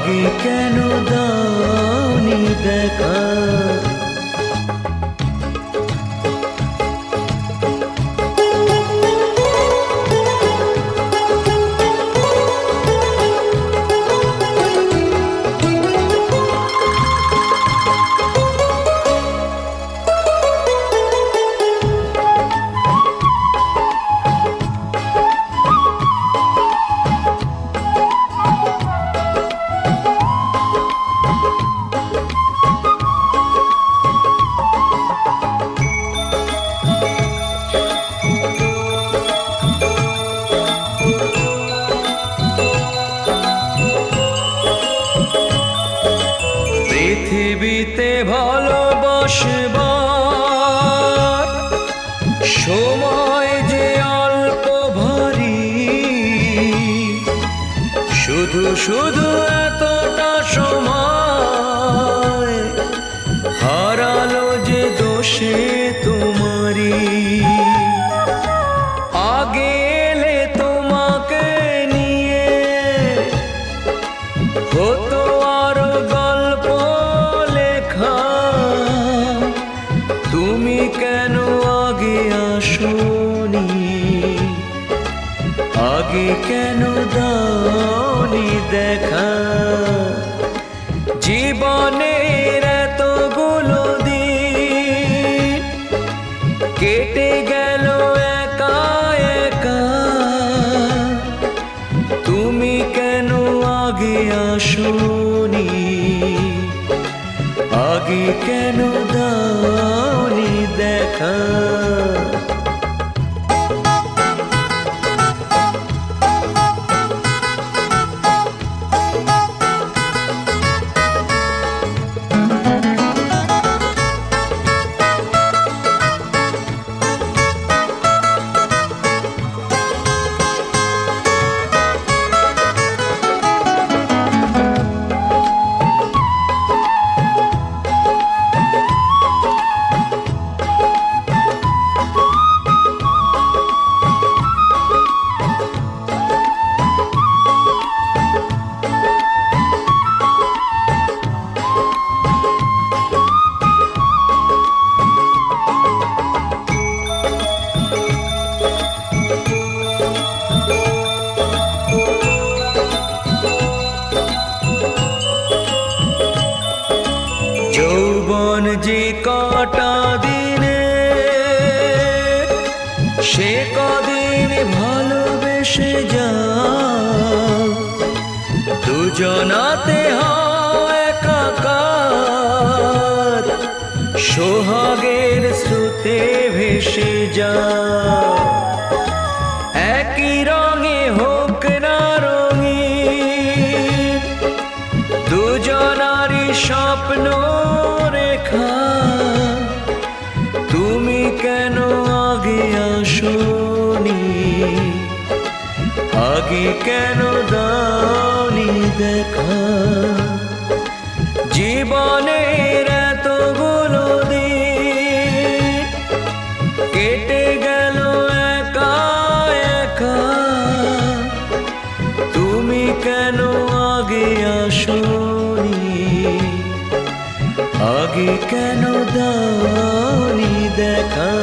আগে কেন দাওনি দেখা। পৃথিবীতে ভালোবাসবার সময় যে অল্প ভারী, শুধু শুধু এতটা সময় হারালো যে দোষে তোমারই। আগে এলে তোমাকে নিয়ে হতো আরো গল্প লেখা, তুমি কেন আগে আসোনি, আগে কেন দাওনি দেখা। জীবনের এতগুলো দিন কেটে গেল একা একা, তুমি কেন আগে আসোনি, আগে কেন দাওনি দেখা। যৌবন যে কটা দিনে, সে কদিন ভালোবেসে যাও, দুজনাতে হয় একাকার, সোহাগের স্রোতে ভেসে যাও। একই রঙে হোক না রঙিন, দুজনারই স্বপ্ন রেখা, তুমি কেন আগে আসোনি, আগে কেন দাওনি দেখা। জীবনের এতগুলো দিন কেটে গেল একা একা, তুমি কেন আগে আসোনি, আগে কেন দাওনি দেখা।